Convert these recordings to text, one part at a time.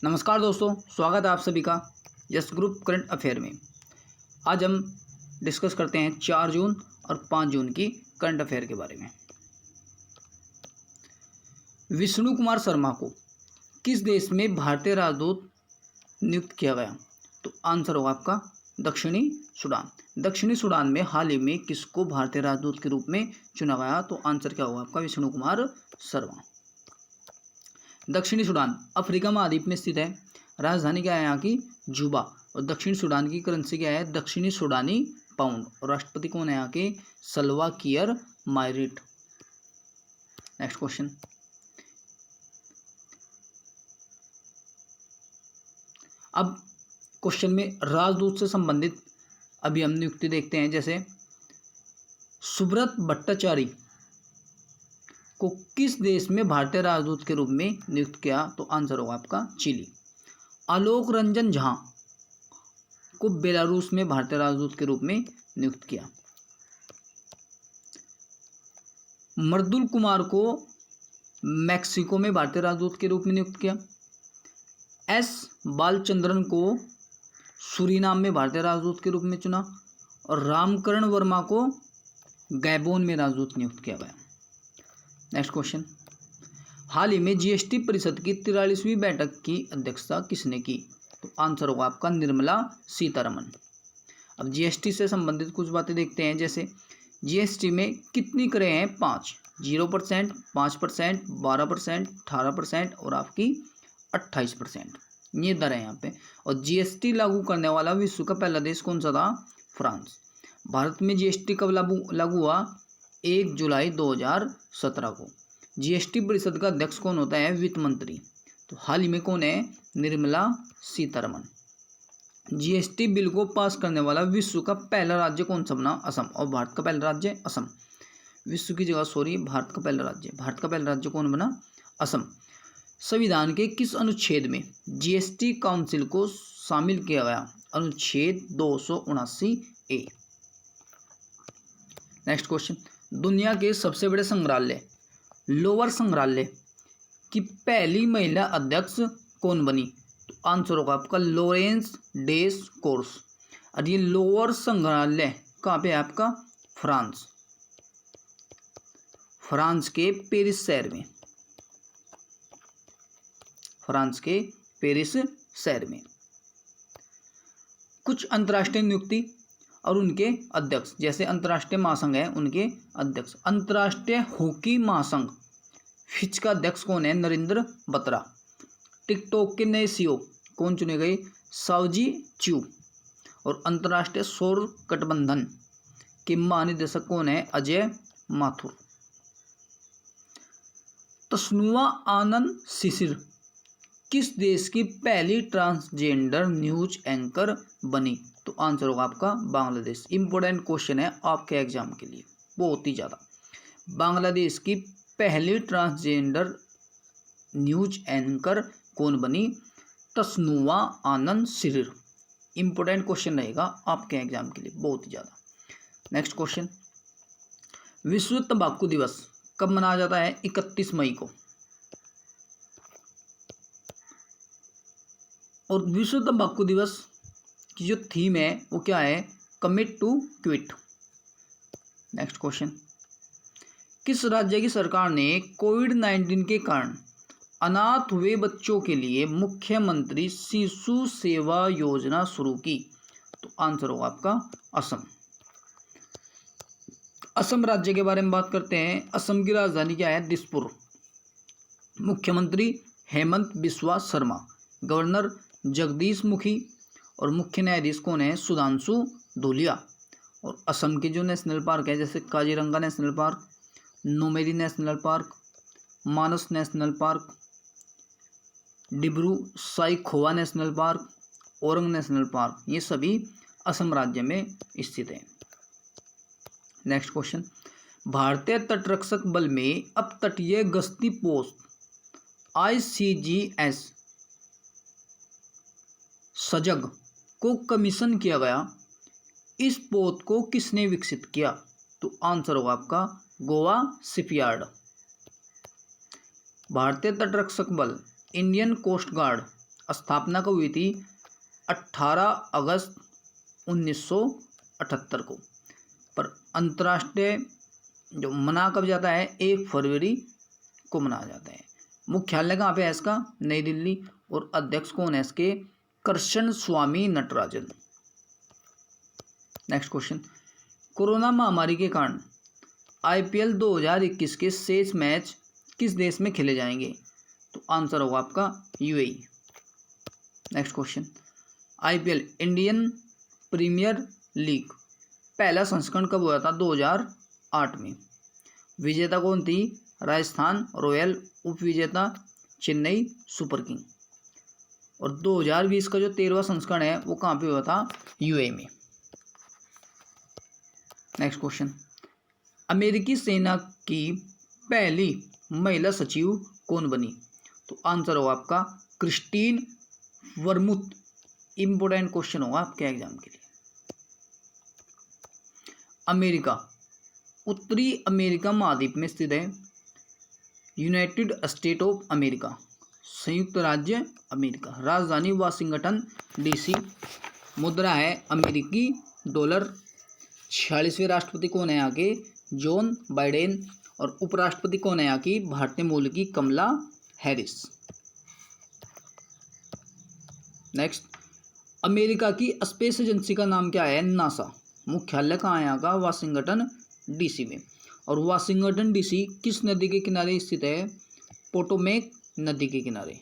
नमस्कार दोस्तों, स्वागत है आप सभी का यस ग्रुप करंट अफेयर में। आज हम डिस्कस करते हैं 4 जून और 5 जून की करंट अफेयर के बारे में। विष्णु कुमार शर्मा को किस देश में भारतीय राजदूत नियुक्त किया गया? तो आंसर होगा आपका दक्षिणी सूडान। दक्षिणी सूडान में हाल ही में किसको भारतीय राजदूत के रूप में चुना गया? तो आंसर क्या होगा आपका? विष्णु कुमार शर्मा। दक्षिणी सूडान अफ्रीका महाद्वीप में स्थित है। राजधानी क्या है यहाँ की? जुबा। और दक्षिण सूडान की करेंसी क्या है? दक्षिणी सूडानी पाउंड। और राष्ट्रपति कौन है यहाँ के? सल्वा किर मायरिट। नेक्स्ट क्वेश्चन, अब क्वेश्चन में राजदूत से संबंधित अभी हम नियुक्ति देखते हैं। जैसे सुब्रत भट्टाचार्य को किस देश में भारतीय राजदूत के रूप में नियुक्त किया? तो आंसर होगा आपका चिली। आलोक रंजन झा को बेलारूस में भारतीय राजदूत के रूप में नियुक्त किया। मर्दुल कुमार को मैक्सिको में भारतीय राजदूत के रूप में नियुक्त किया। एस बालचंद्रन को सूरीनाम में भारतीय राजदूत के रूप में चुना। और रामकरण वर्मा को गैबोन में राजदूत नियुक्त किया गया। नेक्स्ट क्वेश्चन, हाल ही में जीएसटी परिषद की 43वीं बैठक की अध्यक्षता किसने की? तो आंसर होगा आपका निर्मला सीतारमण। अब जीएसटी से संबंधित कुछ बातें देखते हैं। जैसे जीएसटी में कितनी करें हैं? 5। 0%, 5%, 12%, 18% और आपकी 28%, ये दर है यहाँ पे। और जीएसटी लागू करने वाला विश्व का पहला देश कौन सा था? फ्रांस। भारत में जीएसटी कब लागू हुआ? 1 जुलाई 2017 को। जीएसटी परिषद का अध्यक्ष कौन होता है? वित्त मंत्री। तो हाल ही में कौन है? निर्मला सीतारमण। जीएसटी बिल को पास करने वाला विश्व का पहला राज्य कौन सा बना? असम। और भारत का पहला राज्य असम, विश्व की जगह सॉरी, भारत का पहला राज्य। भारत का पहला राज्य कौन बना? असम। संविधान के किस अनुच्छेद में जीएसटी काउंसिल को शामिल किया गया? अनुच्छेद 279A। नेक्स्ट क्वेश्चन, दुनिया के सबसे बड़े संग्रहालय लोअर संग्रहालय की पहली महिला अध्यक्ष कौन बनी? तो आंसर होगा आपका लॉरेंस डेस कोर्स। और ये लोअर संग्रहालय कहाँ पे है आपका? फ्रांस। फ्रांस के पेरिस शहर में। फ्रांस के पेरिस शहर में। कुछ अंतर्राष्ट्रीय नियुक्ति और उनके अध्यक्ष, जैसे अंतर्राष्ट्रीय महासंघ है उनके अध्यक्ष। अंतर्राष्ट्रीय हॉकी महासंघ फिच का अध्यक्ष कौन है? नरेंद्र बत्रा। टिकटॉक के नए सीईओ कौन चुने गए? साओजी च्यू। और अंतर्राष्ट्रीय सौर गठबंधन के महानिदेशक कौन है? अजय माथुर। तस्नुआ आनंद शिशिर किस देश की पहली ट्रांसजेंडर न्यूज एंकर बनी? तो आंसर होगा आपका बांग्लादेश। इंपॉर्टेंट क्वेश्चन है आपके एग्जाम के लिए, बहुत ही ज़्यादा। बांग्लादेश की पहली ट्रांसजेंडर न्यूज एंकर कौन बनी? तस्नुआ आनंद शिशिर। इंपॉर्टेंट क्वेश्चन रहेगा आपके एग्जाम के लिए, बहुत ही ज़्यादा। नेक्स्ट क्वेश्चन, विश्व तंबाकू दिवस कब मनाया जाता है? 31 मई को। और विश्व तंबाकू दिवस की जो थीम है वो क्या है? Commit to quit. Next question, किस राज्य की सरकार ने कोविड-19 के कारण अनाथ हुए बच्चों के लिए मुख्यमंत्री शिशु सेवा योजना शुरू की? तो आंसर होगा आपका असम। असम राज्य के बारे में बात करते हैं। असम की राजधानी क्या है? दिसपुर। मुख्यमंत्री हेमंत बिस्वा शर्मा। गवर्नर जगदीश मुखी। और मुख्य न्यायाधीश कौन है? सुधांशु धूलिया। और असम के जो नेशनल पार्क है, जैसे Kaziranga national park, Nameri national park, Manas national park, Dibru Saikhowa national park, Orang national park, ये सभी असम राज्य में स्थित है। नेक्स्ट क्वेश्चन, भारतीय तटरक्षक बल में अब तटीय गश्ती पोस्ट ICGS सजग को कमीशन किया गया। इस पोत को किसने विकसित किया? तो आंसर होगा आपका गोवा शिपयार्ड। भारतीय तटरक्षक बल इंडियन कोस्ट गार्ड स्थापना कब हुई थी? 18 अगस्त 1978 को। पर अंतर्राष्ट्रीय जो मना कब जाता है? 1 फरवरी को मनाया जाता है। मुख्यालय कहाँ पे है इसका? नई दिल्ली। और अध्यक्ष कौन है इसके? कृष्ण स्वामी नटराजन। नेक्स्ट क्वेश्चन, कोरोना महामारी के कारण IPL 2021 के शेष मैच किस देश में खेले जाएंगे? तो आंसर होगा आपका UAE। Next question, IPL Indian premier league पहला संस्करण कब हुआ था? 2008 में। विजेता कौन थी? राजस्थान रॉयल। उपविजेता चेन्नई सुपर किंग। और 2020 का जो 13वां संस्करण है वो कहाँ पे हुआ था? UAE में। नेक्स्ट क्वेश्चन, अमेरिकी सेना की पहली महिला सचिव कौन बनी? तो आंसर होगा आपका क्रिस्टीन वर्मुथ। इंपोर्टेंट क्वेश्चन होगा आपके एग्जाम के लिए। अमेरिका उत्तरी अमेरिका महाद्वीप में स्थित है। यूनाइटेड स्टेट ऑफ अमेरिका, संयुक्त राज्य अमेरिका। राजधानी वाशिंगटन DC। मुद्रा है अमेरिकी डॉलर। 46वें राष्ट्रपति कौन है यहाँ के? John Biden. और उपराष्ट्रपति कौन है यहाँ की? भारतीय मूल की कमला हैरिस। नेक्स्ट, अमेरिका की स्पेस एजेंसी का नाम क्या है? नासा। मुख्यालय कहाँ है यहाँ का? वाशिंगटन DC में। और वाशिंगटन DC किस नदी के किनारे स्थित है? पोटोमेक नदी के किनारे।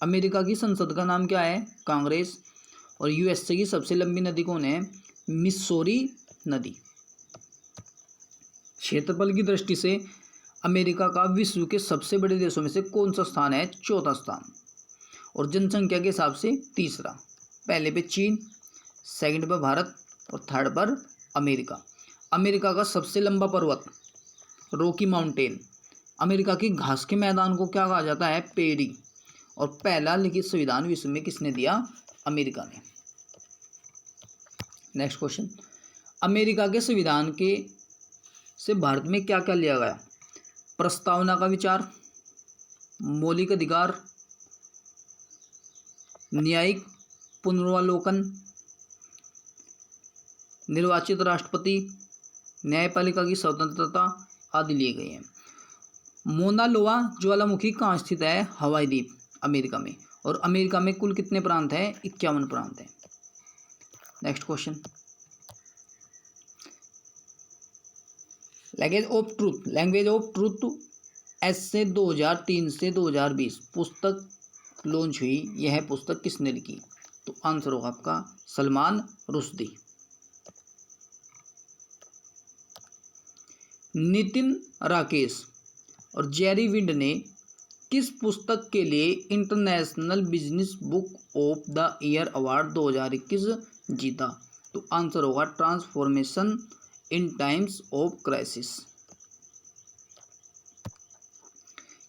अमेरिका की संसद का नाम क्या है? कांग्रेस। और USA की सबसे लंबी नदी कौन है? मिसौरी नदी। क्षेत्रफल की दृष्टि से अमेरिका का विश्व के सबसे बड़े देशों में से कौन सा स्थान है? चौथा स्थान। और जनसंख्या के हिसाब से तीसरा। पहले पे चीन, सेकंड पर भारत और थर्ड पर अमेरिका। अमेरिका का सबसे लंबा पर्वत रॉकी माउंटेन। अमेरिका की घास के मैदान को क्या कहा जाता है? पेरी। और पहला लिखित संविधान विश्व में किसने दिया? अमेरिका ने। नेक्स्ट क्वेश्चन, अमेरिका के संविधान के से भारत में क्या क्या लिया गया? प्रस्तावना का विचार, मौलिक अधिकार, न्यायिक पुनर्वालोकन, निर्वाचित राष्ट्रपति, न्यायपालिका की स्वतंत्रता आदि लिए गए हैं। मोना लोआ ज्वालामुखी कहाँ स्थित है? हवाई द्वीप अमेरिका में। और अमेरिका में कुल कितने प्रांत हैं? 51 प्रांत हैं। Next question, language of truth ऐसे 2003 से 2020 पुस्तक लॉन्च हुई। यह पुस्तक किसने लिखी? तो आंसर होगा आपका सलमान रुश्दी। नितिन राकेश और जेरी विंड ने किस पुस्तक के लिए international business book of the year award 2021 जीता? तो आंसर होगा transformation in times of crisis.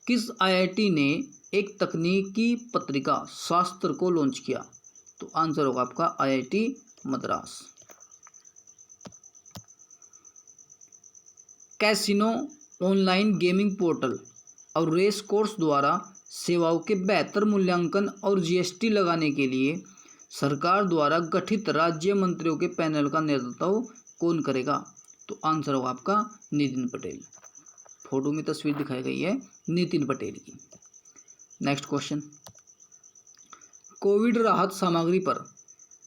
किस IIT ने एक तकनीकी पत्रिका शास्त्र को लॉन्च किया? तो आंसर होगा आपका IIT Madras. Casino, online gaming portal और रेस कोर्स द्वारा सेवाओं के बेहतर मूल्यांकन और GST लगाने के लिए सरकार द्वारा गठित राज्य मंत्रियों के पैनल का नेतृत्व कौन करेगा? तो आंसर होगा आपका नितिन पटेल। फोटो में तस्वीर दिखाई गई है नितिन पटेल की। नेक्स्ट क्वेश्चन, कोविड राहत सामग्री पर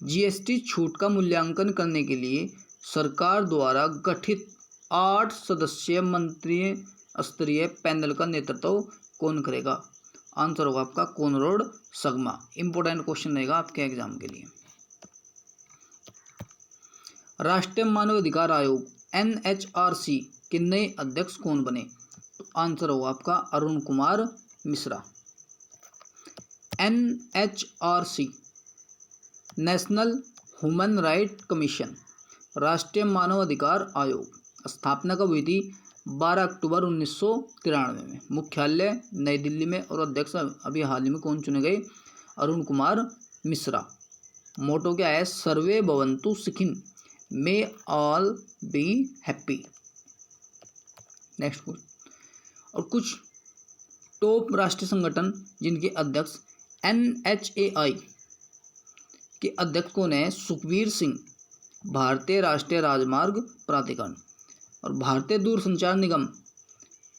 GST छूट का मूल्यांकन करने के लिए सरकार द्वारा गठित 8 सदस्यीय मंत्रिय स्तरीय पैनल का नेतृत्व कौन करेगा? आंसर होगा आपका कोनराड सगमा। इंपोर्टेंट क्वेश्चन रहेगा आपके एग्जाम के लिए। राष्ट्रीय मानव अधिकार आयोग NHRC के नए अध्यक्ष कौन बने? तो आंसर होगा आपका Arun Kumar Mishra. NHRC national human right commission, राष्ट्रीय मानव अधिकार आयोग, स्थापना कब हुई थी? 12 अक्टूबर 1993 में। मुख्यालय नई दिल्ली में। और अध्यक्ष अभी हाल ही में कौन चुने गए? अरुण कुमार मिश्रा। मोटो क्या है? सर्वे भवन्तु सुखिन, may all be happy. Next question, और कुछ टॉप राष्ट्रीय संगठन जिनके अध्यक्ष NHAI के अध्यक्ष कौन है? सुखबीर सिंह, भारतीय राष्ट्रीय राजमार्ग प्राधिकरण। और भारतीय दूरसंचार निगम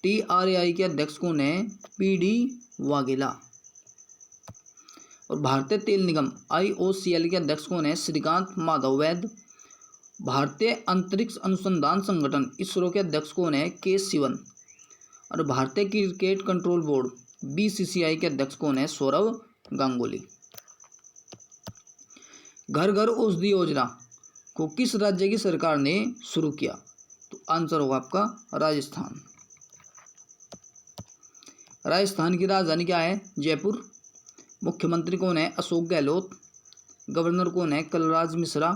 TRAI के अध्यक्ष कौन है? PD वाघेला। और भारतीय तेल निगम IOCL के अध्यक्ष कौन है? श्रीकांत माधव वैद्य। भारतीय अंतरिक्ष अनुसंधान संगठन इसरो के अध्यक्ष कौन है? K सिवन। और भारतीय क्रिकेट कंट्रोल बोर्ड BCCI के अध्यक्ष कौन है? सौरव गांगुली। घर घर औषधि योजना को किस राज्य की सरकार ने शुरू किया? तो आंसर होगा आपका राजस्थान। राजस्थान की राजधानी क्या है? जयपुर। मुख्यमंत्री कौन है? अशोक गहलोत। गवर्नर कौन है? कलराज मिश्रा।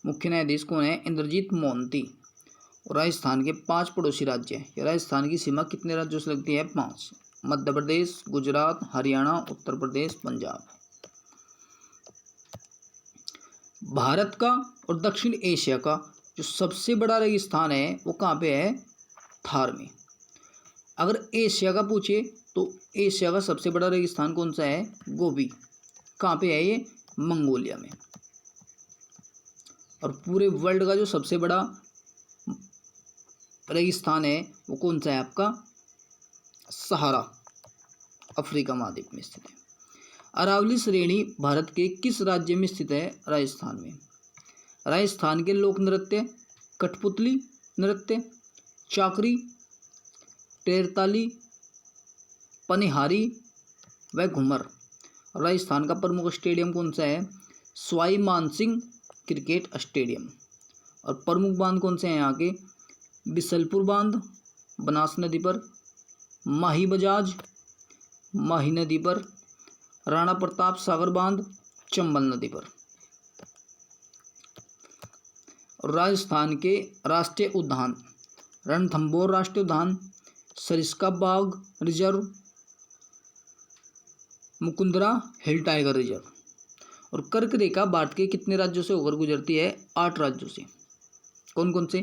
मुख्य न्यायाधीश कौन है? इंद्रजीत मोहंती। और राजस्थान के 5 पड़ोसी राज्य हैं। राजस्थान की सीमा कितने राज्यों से लगती है? 5। मध्य प्रदेश, गुजरात, हरियाणा, उत्तर प्रदेश, पंजाब। भारत का और दक्षिण एशिया का जो सबसे बड़ा रेगिस्तान है वो कहाँ पे है? थार में। अगर एशिया का पूछे तो एशिया का सबसे बड़ा रेगिस्तान कौन सा है? गोबी। कहाँ पे है ये? मंगोलिया में। और पूरे वर्ल्ड का जो सबसे बड़ा रेगिस्तान है वो कौन सा है आपका? सहारा, अफ्रीका महाद्वीप में स्थित है। अरावली श्रेणी भारत के किस राज्य में स्थित है? राजस्थान में। राजस्थान के लोक नृत्य कठपुतली नृत्य, चाकरी, टेरताली, पनिहारी व घूमर। राजस्थान का प्रमुख स्टेडियम कौन सा है? Sawai Mansingh cricket stadium. और प्रमुख बांध कौन से हैं यहाँ के? बिसलपुर बांध बनास नदी पर, माही बजाज माही नदी पर, राणा प्रताप सागर बांध चंबल नदी पर। राजस्थान के राष्ट्रीय उद्यान रणथंभौर राष्ट्रीय उद्यान, सरिस्का बाघ रिजर्व, मुकुंदरा हिल टाइगर रिजर्व। और कर्क रेखा भारत के कितने राज्यों से होकर गुजरती है? 8 राज्यों से। कौन कौन से?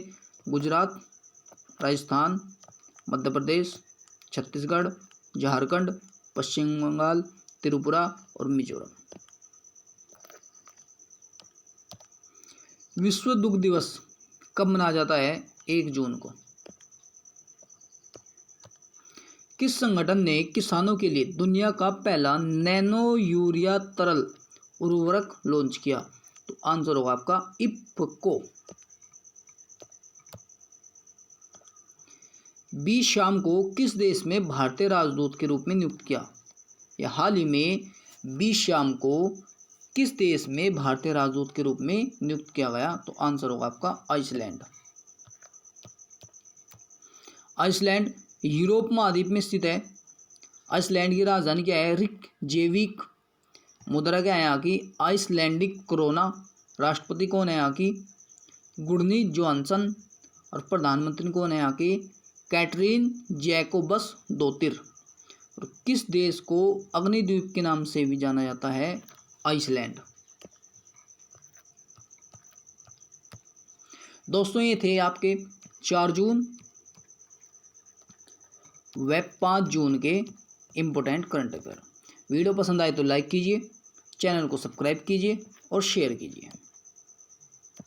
गुजरात, राजस्थान, मध्य प्रदेश, छत्तीसगढ़, झारखंड, पश्चिम बंगाल, त्रिपुरा और मिजोरम। विश्व दुग्ध दिवस कब मनाया जाता है? 1 जून को। किस संगठन ने किसानों के लिए दुनिया का पहला नैनो यूरिया तरल उर्वरक लॉन्च किया? तो आंसर होगा आपका इफ्को। बी शाम को किस देश में भारतीय राजदूत के रूप में नियुक्त किया? या हाल ही में बी शाम को किस देश में भारतीय राजदूत के रूप में नियुक्त किया गया? तो आंसर होगा आपका आइसलैंड। आइसलैंड यूरोप महाद्वीप में स्थित है। आइसलैंड की राजधानी क्या है? रिकजेविक। मुद्रा क्या है यहाँ की? Icelandic krona. राष्ट्रपति कौन है यहाँ की? Gudni Johannesson. और प्रधानमंत्री कौन है यहाँ की? Katrin Jakobsdottir. और किस देश को अग्निद्वीप के नाम से भी जाना जाता है? आइसलैंड। दोस्तों ये थे आपके 4 जून व 5 जून के इम्पोर्टेंट करंट अफेयर। वीडियो पसंद आए तो लाइक कीजिए, चैनल को सब्सक्राइब कीजिए और शेयर कीजिए।